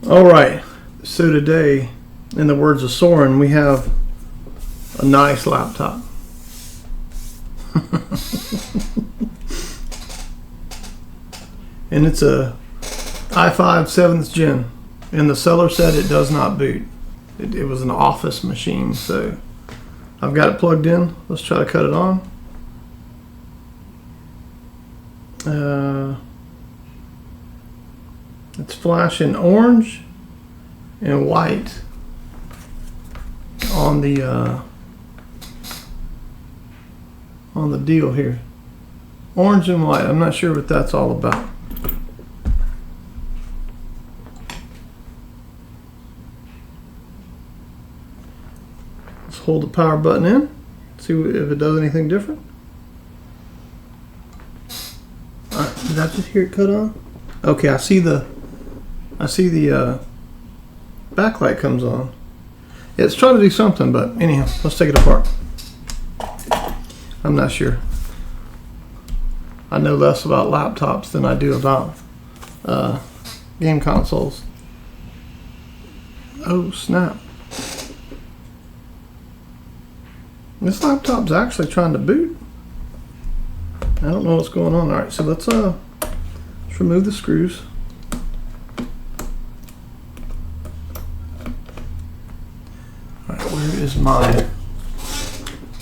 All right, so today, in the words of Soren, we have a nice laptop. And it's a i5 7th gen, and the seller said it does not boot. It was an office machine, so I've got it plugged in. Let's try to cut it on. It's flashing orange and white on the deal here. Orange and white. I'm not sure what that's all about. Let's hold the power button in. See if it does anything different. Did I just hear it cut on? Okay, I see the backlight comes on. It's trying to do something, but anyhow, let's take it apart. I'm not sure. I know less about laptops than I do about game consoles. Oh snap. This laptop's actually trying to boot. I don't know what's going on. Alright, so let's remove the screws. Alright, where is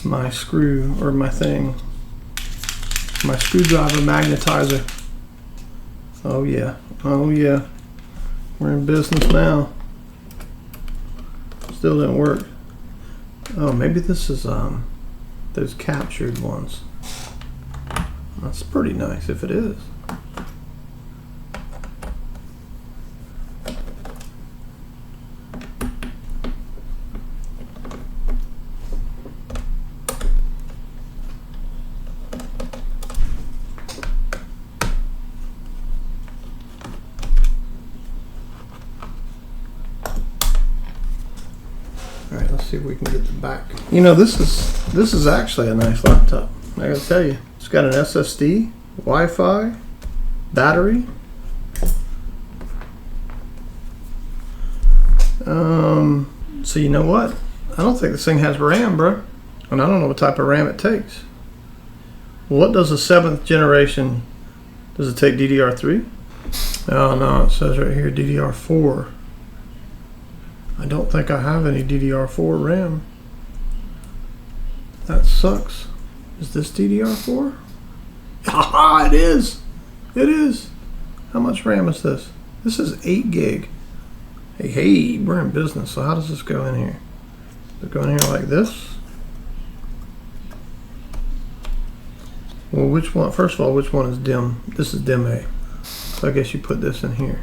my screw or my thing? My screwdriver magnetizer. Oh yeah. Oh yeah. We're in business now. Still didn't work. Oh, maybe this is those captured ones. That's pretty nice if it is. All right, let's see if we can get the back. You know, this is actually a nice laptop. I gotta tell you, it's got an SSD, Wi-Fi, battery. So you know what? I don't think this thing has RAM, bro, and I don't know what type of RAM it takes. What does a 7th generation? Does it take DDR3? Oh no, it says right here DDR4. I don't think I have any DDR4 RAM. That sucks. Is this DDR4? Haha, it is. It is. How much RAM is this? This is 8 gig. Hey, we're in business. So how does this go in here? Does it go in here like this? Well, which one? First of all, which one is DIMM? This is DIMM A. So I guess you put this in here.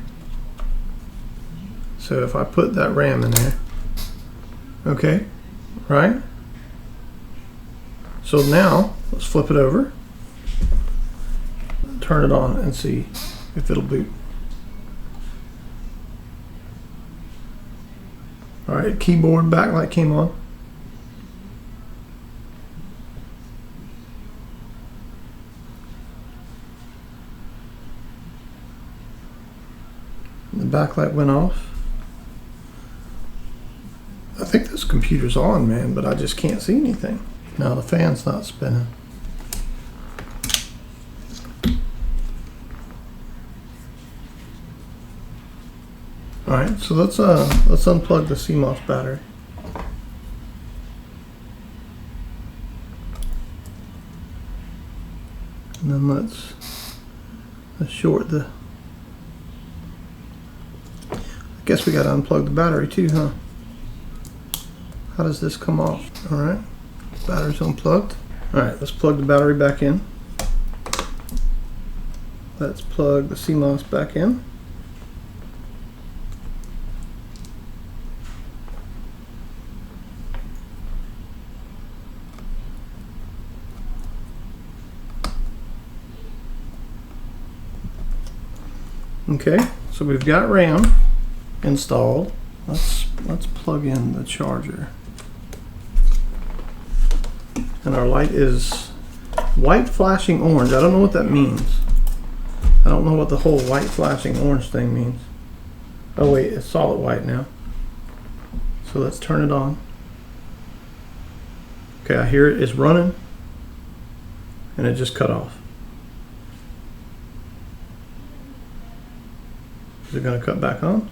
So if I put that RAM in there, okay, right? So now, let's flip it over, turn it on and see if it'll boot. All right, keyboard backlight came on. The backlight went off. I think this computer's on, man, but I just can't see anything. No, the fan's not spinning. All right, so let's unplug the CMOS battery. And then let's short the. I guess we got to unplug the battery too, huh? How does this come off? All right, battery's unplugged. All right, let's plug the battery back in. Let's plug the CMOS back in. Okay, so we've got RAM installed. Let's plug in the charger. And our light is white flashing orange. I don't know what that means. I don't know what the whole white flashing orange thing means. Oh wait, it's solid white now. So let's turn it on. Okay, I hear it is running and it just cut off. Is it going to cut back on?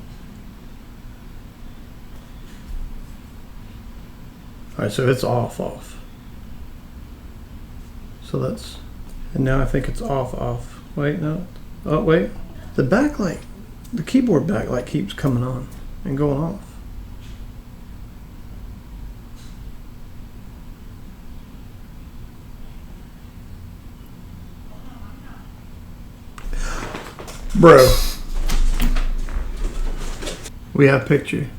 Alright, so it's off. So that's, and now I think it's off. Wait, no. Oh, wait. The backlight, the keyboard backlight keeps coming on and going off. Bro. We have picture.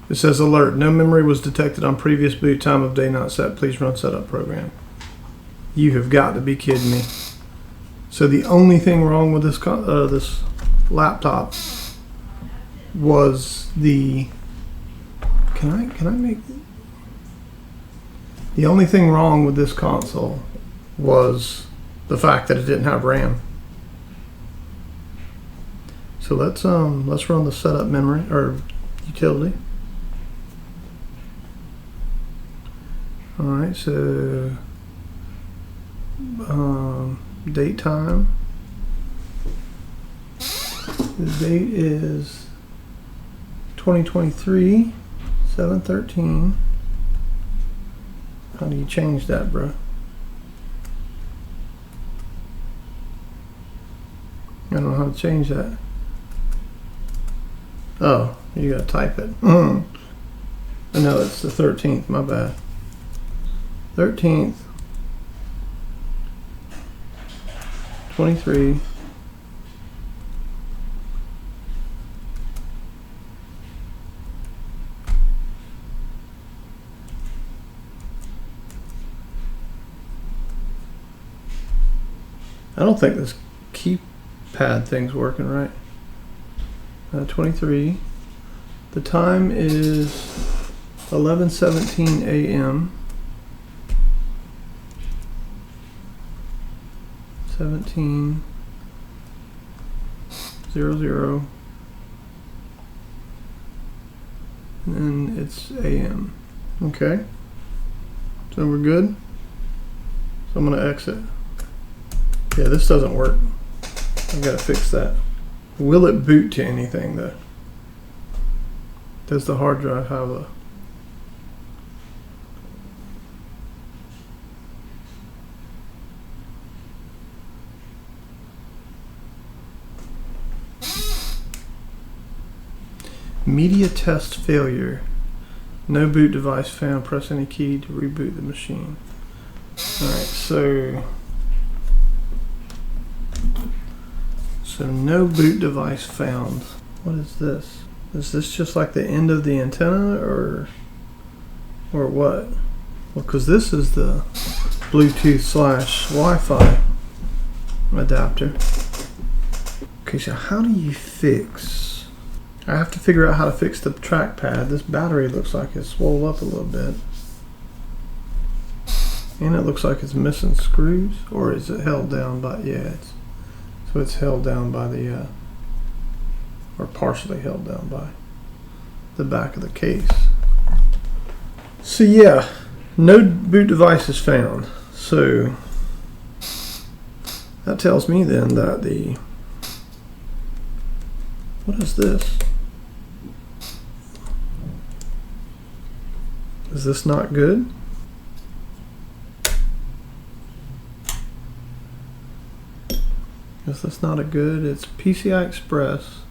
It says alert. No memory was detected on previous boot. Time of day not set. Please run setup program. You have got to be kidding me. So the only thing wrong with this laptop was the. Can I make? The only thing wrong with this console was the fact that it didn't have RAM. So let's run the setup memory or utility. All right, so date time. The date is 2023 7/13. How do you change that, bro? I don't know how to change that. Oh, you gotta type it. No, it's the 13th, my bad. 13th, 23. I don't think this keypad thing's working right. 23. The time is 11:17 a.m. 17:00, and it's a.m. Okay, so we're good. So I'm gonna exit. Yeah, this doesn't work. I've got to fix that. Will it boot to anything though? Does the hard drive have a... Media test failure. No boot device found. Press any key to reboot the machine. Alright, so no boot device found. What is this? Is this just like the end of the antenna or what? Well, because this is the Bluetooth / Wi-Fi adapter. Okay, so how do you fix? I have to figure out how to fix the trackpad. This battery looks like it's swelled up a little bit. And it looks like it's missing screws, or is it held down by, yeah, so it's held down by the, or partially held down by the back of the case. So yeah, no boot device is found. So that tells me then that what is this? Is this not good? Is this not a good? It's PCI Express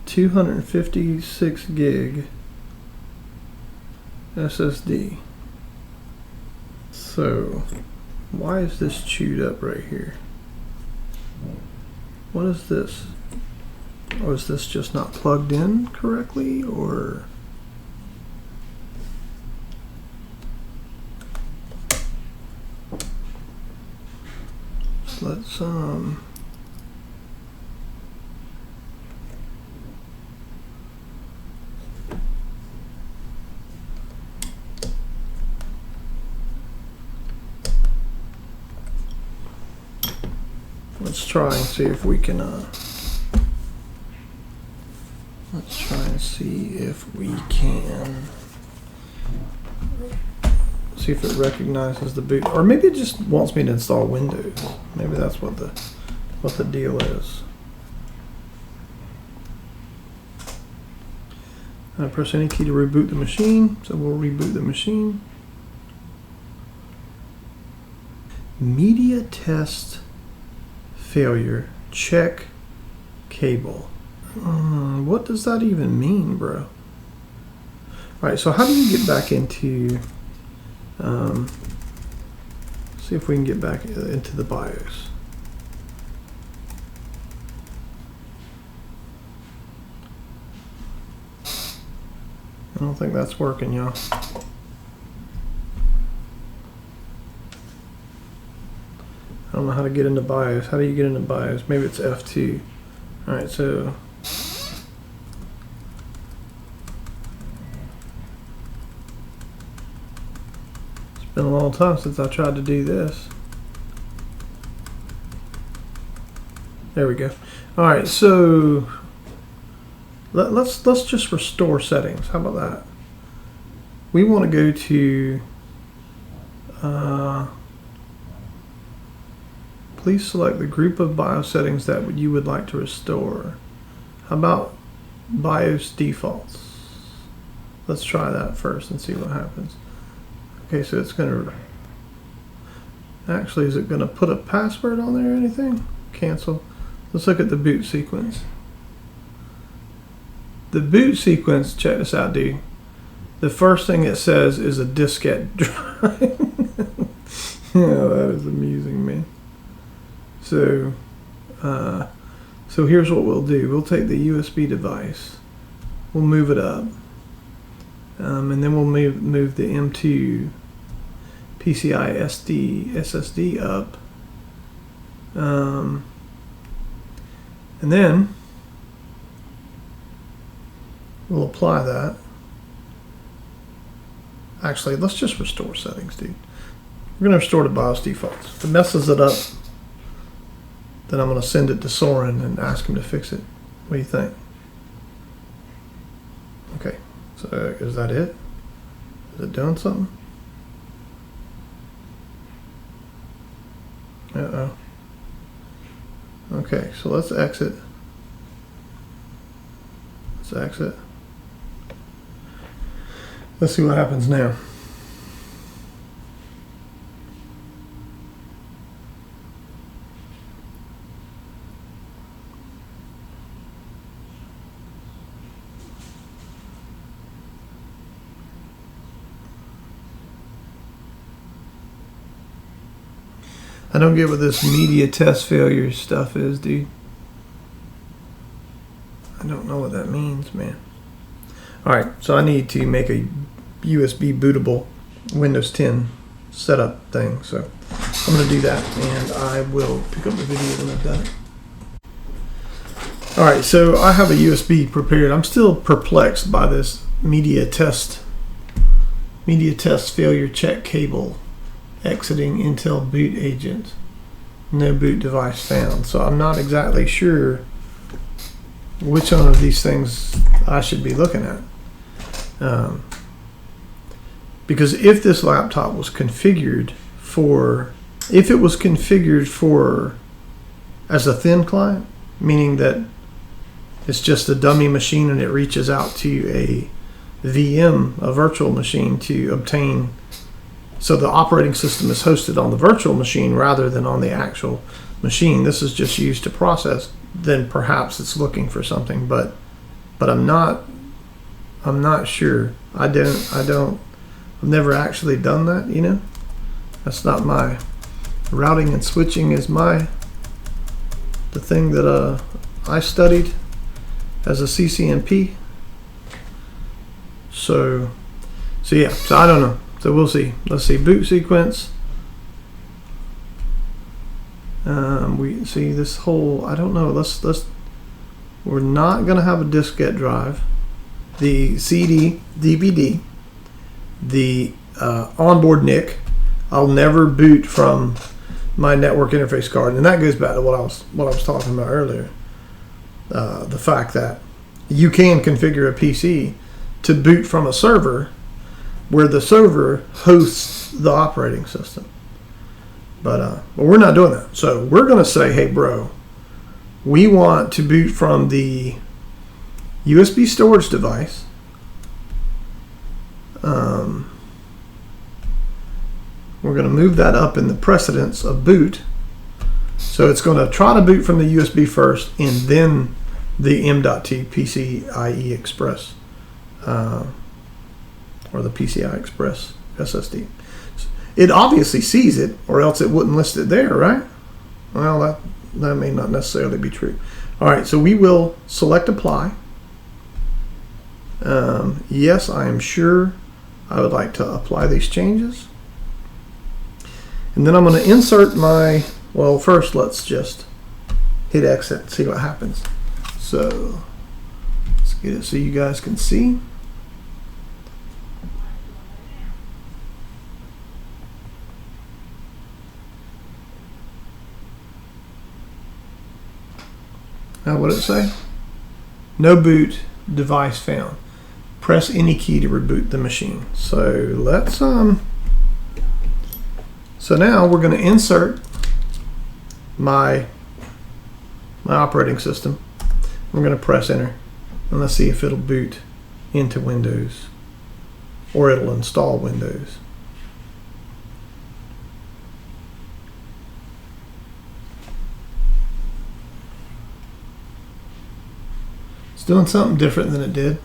256 gig SSD. So why is this chewed up right here? What is this? Or is this just not plugged in correctly, or? Let's try and see if we can Let's try and see if we can see if it recognizes the boot, or maybe it just wants me to install Windows. Maybe that's what the deal is. I press any key to reboot the machine, so we'll reboot the machine. Media test failure, check cable. What does that even mean, bro? Alright, so how do you get back into, see if we can get back into the BIOS. I don't think that's working, y'all. I don't know how to get into BIOS. How do you get into BIOS? Maybe it's F2. Alright, so it's been a long time since I tried to do this. There we go. Alright, so let's just restore settings. How about that? We want to go to please select the group of BIOS settings that you would like to restore. How about BIOS defaults? Let's try that first and see what happens. Okay, so it's going to actually, is it going to put a password on there or anything? Cancel. Let's look at the boot sequence. The boot sequence, check this out, dude. The first thing it says is a diskette drive. Yeah, that is amusing, man. So here's what we'll do. We'll take the USB device, we'll move it up, and then we'll move the M2 PCI SSD up, and then we'll apply that. Actually, let's just restore settings, dude. We're going to restore to BIOS defaults. If it messes it up, then I'm going to send it to Soren and ask him to fix it. What do you think? Okay, so is that it? Is it doing something? Uh-oh. Okay, so let's exit. Let's exit. Let's see what happens now. I don't get what this media test failure stuff is, dude. I don't know what that means, man. Alright, so I need to make a USB bootable Windows 10 setup thing. So I'm going to do that, and I will pick up the video when I've done it. Alright, so I have a USB prepared. I'm still perplexed by this media test failure check cable. Exiting Intel boot agent, no boot device found. So I'm not exactly sure which one of these things I should be looking at, because if this laptop was configured for, as a thin client, meaning that it's just a dummy machine and it reaches out to a VM, a virtual machine, to obtain. So the operating system is hosted on the virtual machine rather than on the actual machine. This is just used to process. Then perhaps it's looking for something, but I'm not sure. I've never actually done that, you know. That's not my routing and switching is the thing that I studied as a CCNP. So yeah. So I don't know. So we'll see. Let's see, boot sequence. We see this whole, I don't know, we're not gonna have a diskette drive. The CD, DVD, the onboard NIC, I'll never boot from my network interface card. And that goes back to what I was talking about earlier. The fact that you can configure a PC to boot from a server where the server hosts the operating system. But we're not doing that. So we're going to say, hey, bro, we want to boot from the USB storage device. We're going to move that up in the precedence of boot. So it's going to try to boot from the USB first and then the M.T PCIe Express or the PCI Express SSD. It obviously sees it, or else it wouldn't list it there, right? Well, that may not necessarily be true. All right, so we will select apply. Yes, I am sure I would like to apply these changes. And then I'm going to insert my, well, first let's just hit exit and see what happens. So let's get it so you guys can see. Now, what did it say? No boot device found. Press any key to reboot the machine. So let's so now we're going to insert my operating system. We're going to press enter, and let's see if it'll boot into Windows or it'll install Windows. It's doing something different than it did.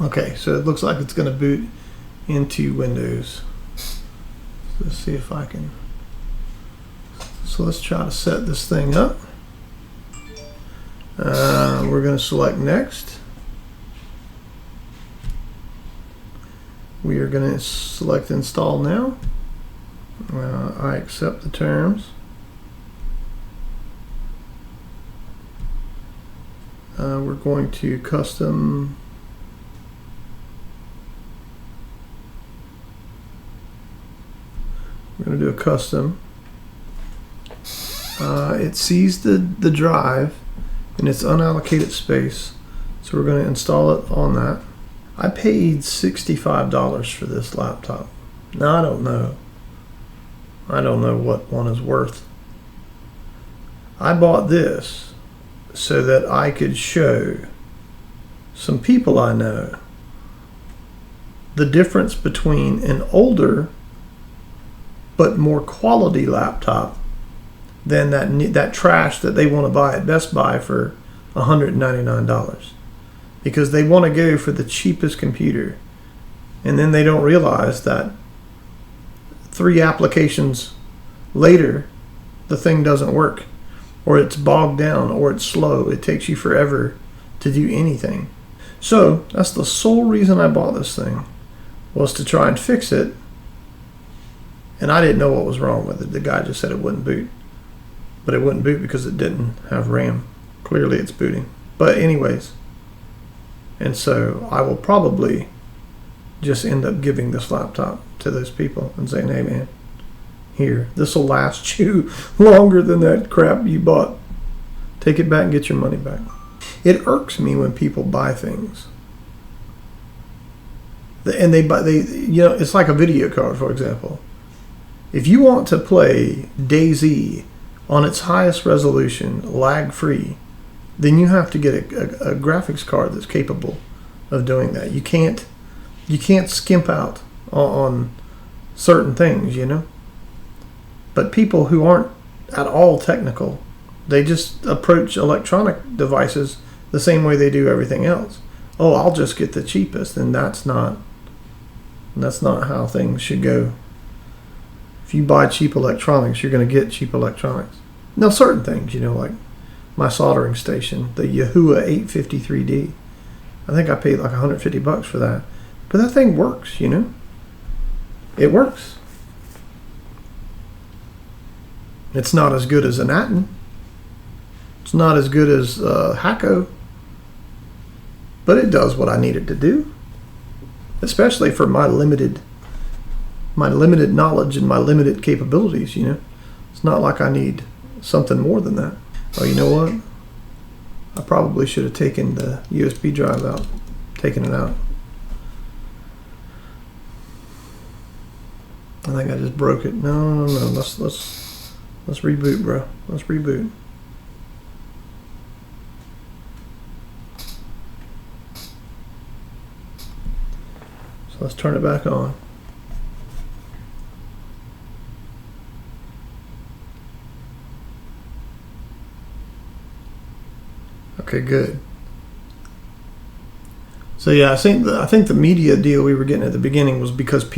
Okay, so it looks like it's going to boot into Windows. Let's see if I can. So let's try to set this thing up. We're going to select next. We are going to select install now. I accept the terms. We're going to custom. We're going to do a custom. It sees the drive in its unallocated space, so we're going to install it on that. I paid $65 for this laptop. Now I don't know what one is worth. I bought this so that I could show some people I know the difference between an older but more quality laptop than that trash that they want to buy at Best Buy for $199, because they want to go for the cheapest computer, and then they don't realize that 3 applications later the thing doesn't work, or it's bogged down, or it's slow. It takes you forever to do anything. So that's the sole reason I bought this thing, was to try and fix it. And I didn't know what was wrong with it. The guy just said it wouldn't boot. But it wouldn't boot because it didn't have RAM. Clearly it's booting. But anyways. And so I will probably just end up giving this laptop to those people and saying, hey man, here, this will last you longer than that crap you bought. Take it back and get your money back. It irks me when people buy things. And it's like a video card, for example. If you want to play DayZ on its highest resolution, lag-free, then you have to get a graphics card that's capable of doing that. You can't skimp out on certain things, you know. But people who aren't at all technical, they just approach electronic devices the same way they do everything else. Oh, I'll just get the cheapest, and that's not how things should go. If you buy cheap electronics, you're going to get cheap electronics. Now, certain things, you know, like my soldering station, the Yahuwah 853D. I think I paid like $150 for that. But that thing works, you know. It works. It's not as good as an Atom. It's not as good as Hacko. But it does what I need it to do. Especially for my limited knowledge and my limited capabilities, you know. It's not like I need something more than that. Oh, you know what? I probably should have taken the USB drive out, taken it out. I think I just broke it. No. Let's reboot, bro. Let's reboot. So let's turn it back on. Okay, good. So yeah, I think the media deal we were getting at the beginning was because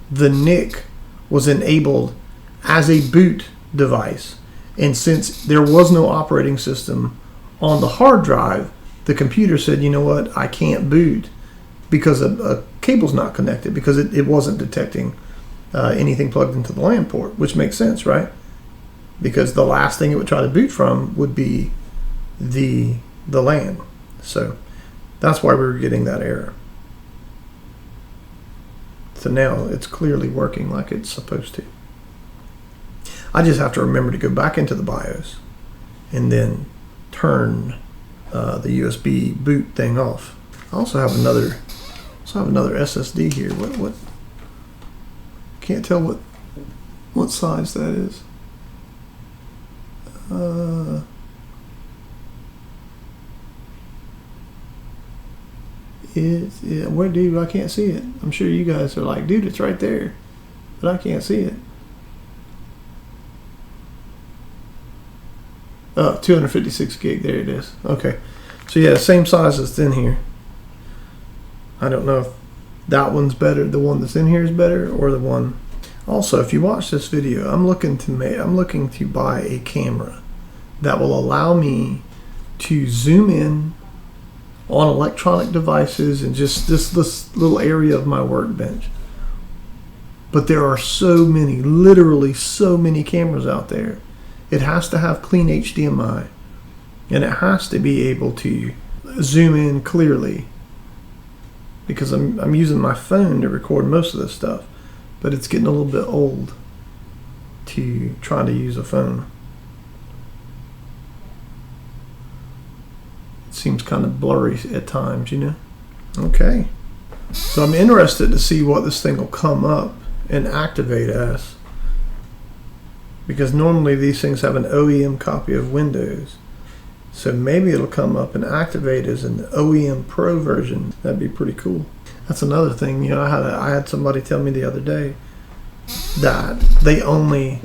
the NIC was enabled as a boot device, and since there was no operating system on the hard drive, the computer said, you know what, I can't boot because a cable's not connected, because it wasn't detecting anything plugged into the LAN port, which makes sense, right? Because the last thing it would try to boot from would be the LAN. So that's why we were getting that error. So now it's clearly working like it's supposed to. I just have to remember to go back into the BIOS and then turn the USB boot thing off. I also have another SSD here. What? Can't tell what size that is. Where, dude? I can't see it. I'm sure you guys are like, dude, it's right there, but I can't see it. Oh, 256 gig. There it is. Okay, so yeah, same size as in here. I don't know if that one's better, the one that's in here is better, or the one. Also, if you watch this video, I'm looking to buy a camera that will allow me to zoom in on electronic devices and just this little area of my workbench. But there are so many, literally so many cameras out there. It has to have clean HDMI, and it has to be able to zoom in clearly, because I'm using my phone to record most of this stuff, but it's getting a little bit old to try to use a phone. Seems kind of blurry at times, you know. Okay, so I'm interested to see what this thing will come up and activate as, because normally these things have an OEM copy of Windows, so maybe it'll come up and activate as an OEM Pro version. That'd be pretty cool. That's another thing, you know. I had somebody tell me the other day that they only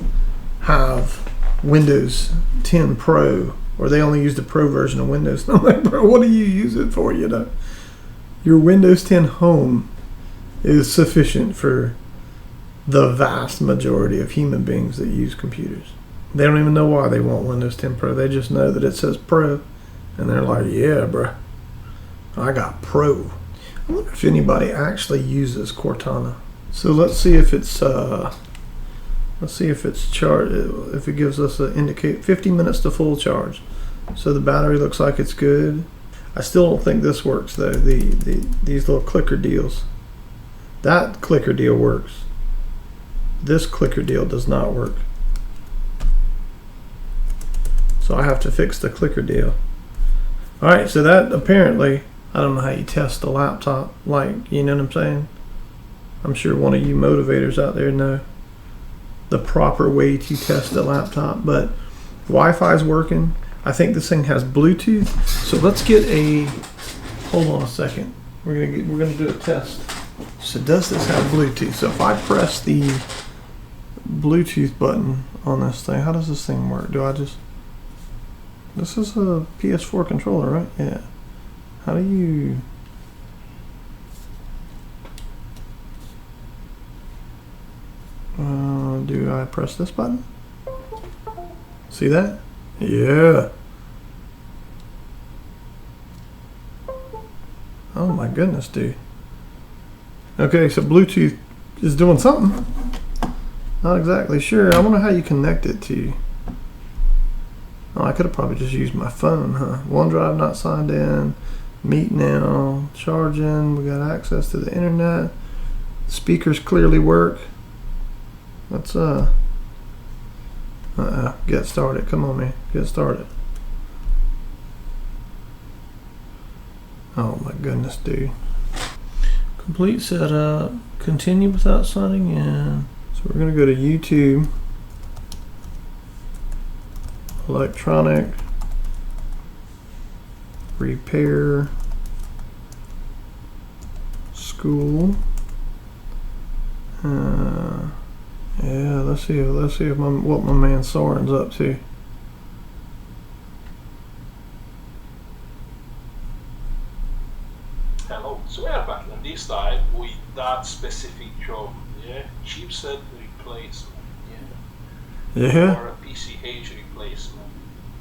have Windows 10 Pro, or they only use the Pro version of Windows. And I'm like, bro, what do you use it for? You know, your Windows 10 Home is sufficient for the vast majority of human beings that use computers. They don't even know why they want Windows 10 Pro. They just know that it says Pro, and they're like, yeah, bro, I got Pro. I wonder if anybody actually uses Cortana. So let's see if it's charged. If it gives us an indicate 50 minutes to full charge. So the battery looks like it's good. I still don't think this works though. These little clicker deals. That clicker deal works. This clicker deal does not work. So I have to fix the clicker deal. Alright, so that apparently, I don't know how you test the laptop, like, you know what I'm saying? I'm sure one of you motivators out there know the proper way to test a laptop, but Wi-Fi is working. I think this thing has Bluetooth. So let's get a, hold on a second. We're gonna do a test. So does this have Bluetooth? So if I press the Bluetooth button on this thing, how does this thing work? This is a PS4 controller, right? Yeah. How do you, do I press this button? See that? Yeah. Oh my goodness, dude. Okay, so Bluetooth is doing something. Not exactly sure. I wonder how you connect it to. Oh, I could have probably just used my phone, huh? OneDrive not signed in. Meet now. Charging. We got access to the internet. Speakers clearly work. Let's Get started. Come on, man. Get started. Oh my goodness, dude. Complete setup. Continue without signing in. So we're gonna go to YouTube. Electronic. Repair. School. Yeah, let's see if what my man Soren's up to. Hello, so we are back, and this time with that specific job, yeah, chipset replacement, Yeah. or a PCH replacement.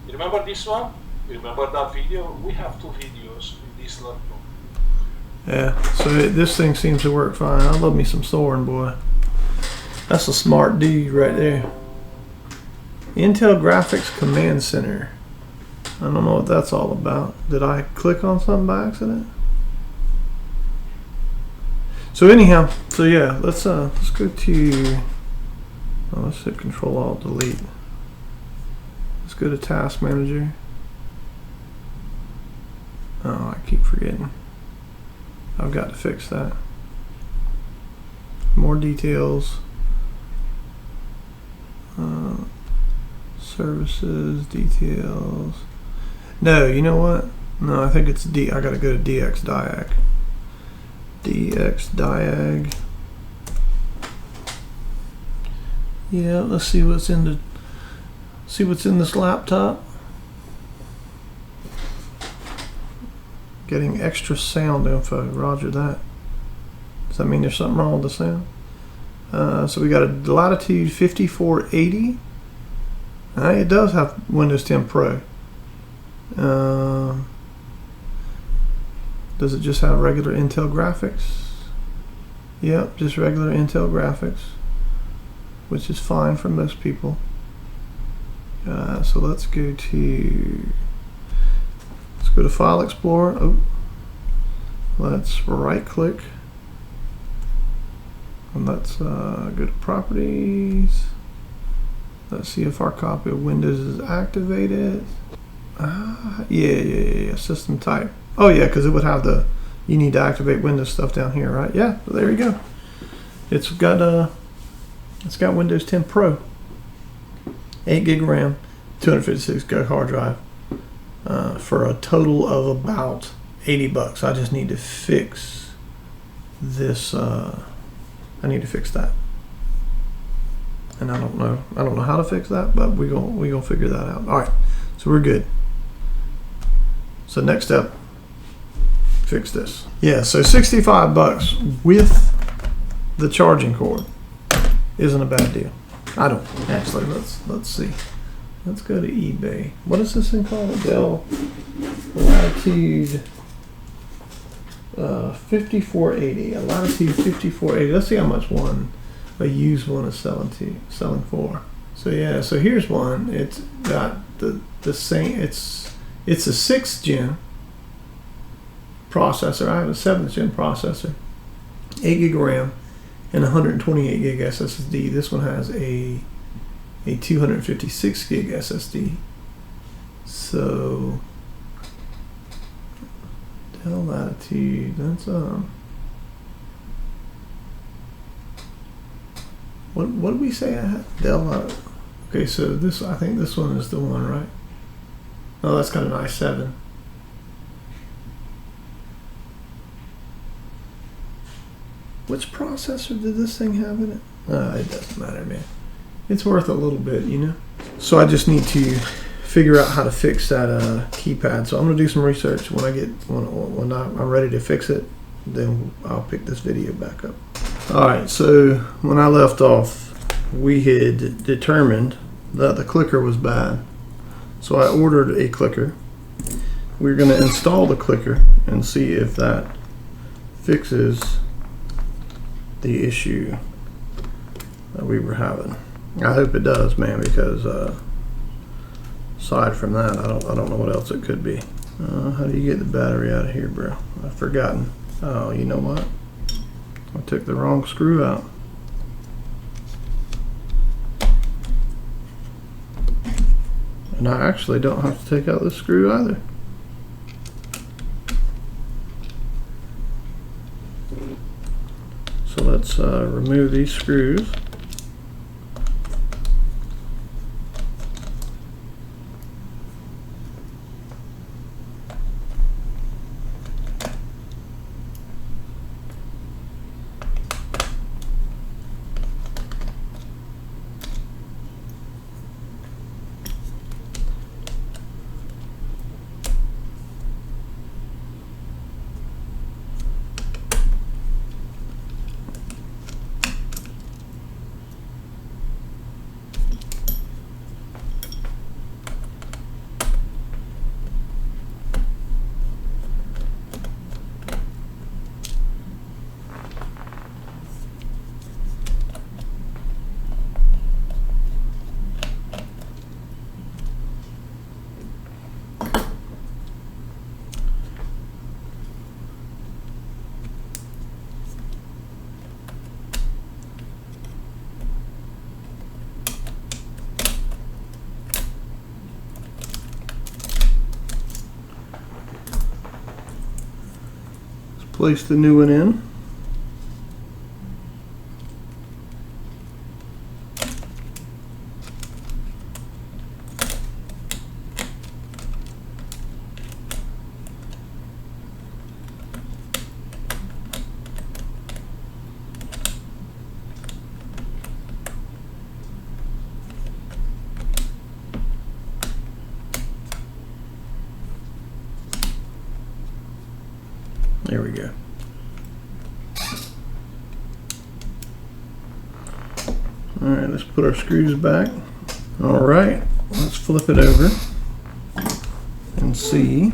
You remember this one? You remember that video? We have 2 videos in this laptop. Yeah, so this thing seems to work fine. I love me some Soren, boy. That's a smart dude right there. Intel Graphics Command Center. I don't know what that's all about. Did I click on something by accident? So anyhow, so yeah, let's go to. Let's hit Control Alt Delete. Let's go to Task Manager. Oh, I keep forgetting. I've got to fix that. More details. Services, details. No, you know what? No, I think it's I gotta go to DX Diag. DX Diag. Yeah, let's see what's in this laptop. Getting extra sound info. Roger that. Does that mean there's something wrong with the sound? So we got a Latitude 5480. It does have Windows 10 Pro. Does it just have regular Intel graphics? Yep, just regular Intel graphics, which is fine for most people. So let's go to File Explorer. Oh, let's right click. And let's go to Properties. Let's see if our copy of Windows is activated. Yeah. System type. Oh yeah, because it would have you need to activate Windows stuff down here, right? Yeah, there you go. It's got Windows 10 Pro. 8 gig RAM, 256 gig hard drive, for a total of about $80. I just need to fix this. I need to fix that. And I don't know how to fix that, but we gonna figure that out. All right, so we're good. So next step, fix this. Yeah, so $65 with the charging cord isn't a bad deal. I don't actually. Let's see. Let's go to eBay. What is this thing called? Dell Latitude 5480. A Latitude 5480. Let's see how much a used one is selling for. So yeah, so here's one. It's got the same. It's a 6th gen processor. I have a 7th gen processor, 8 gig RAM, and 128 gig SSD. This one has a 256 gig SSD. So Dell Latitude. That's What did we say I had? Dell. Okay, so I think this one is the one, right? Oh, that's got an i7. Which processor did this thing have in it? It doesn't matter, man. It's worth a little bit, you know? So I just need to figure out how to fix that keypad. So I'm gonna do some research. When I'm ready to fix it, then I'll pick this video back up. Alright, so when I left off, we had determined that the clicker was bad. So I ordered a clicker. We're going to install the clicker and see if that fixes the issue that we were having. I hope it does, man, because aside from that, I don't know what else it could be. How do you get the battery out of here, bro? I've forgotten. Oh, you know what? I took the wrong screw out. And I actually don't have to take out this screw either. So let's remove these screws. Place the new one in. There we go. All right, let's put our screws back. All right, let's flip it over and see.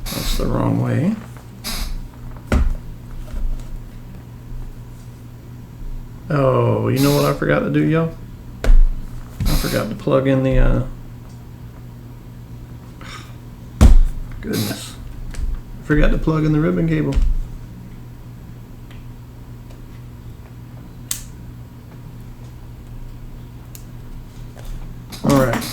That's the wrong way. Oh, you know what I forgot to do, y'all? I forgot to plug in the, goodness. Forgot to plug in the ribbon cable. All right.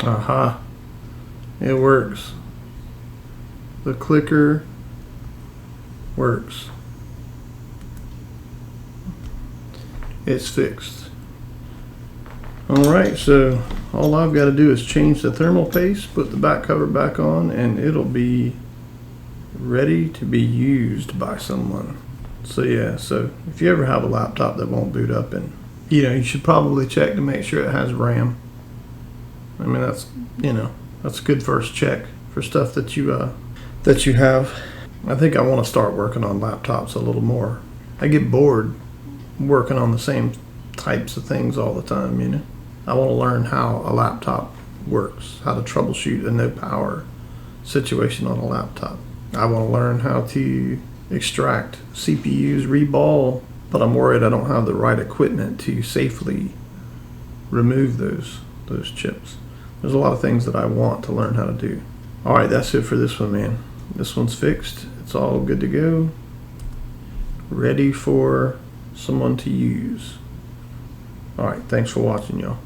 Aha, it works. The clicker works. It's fixed. Alright, so all I've got to do is change the thermal paste, put the back cover back on, and it'll be ready to be used by someone. So yeah, so if you ever have a laptop that won't boot up, and you should probably check to make sure it has RAM. I mean, that's that's a good first check for stuff that you have. I think I want to start working on laptops a little more. I get bored working on the same types of things all the time, I want to learn how a laptop works, how to troubleshoot a no power situation on a laptop. I want to learn how to extract CPUs, reball, but I'm worried I don't have the right equipment to safely remove those chips. There's a lot of things that I want to learn how to do. Alright, that's it for this one, man. This one's fixed. It's all good to go. Ready for someone to use. Alright, thanks for watching, y'all.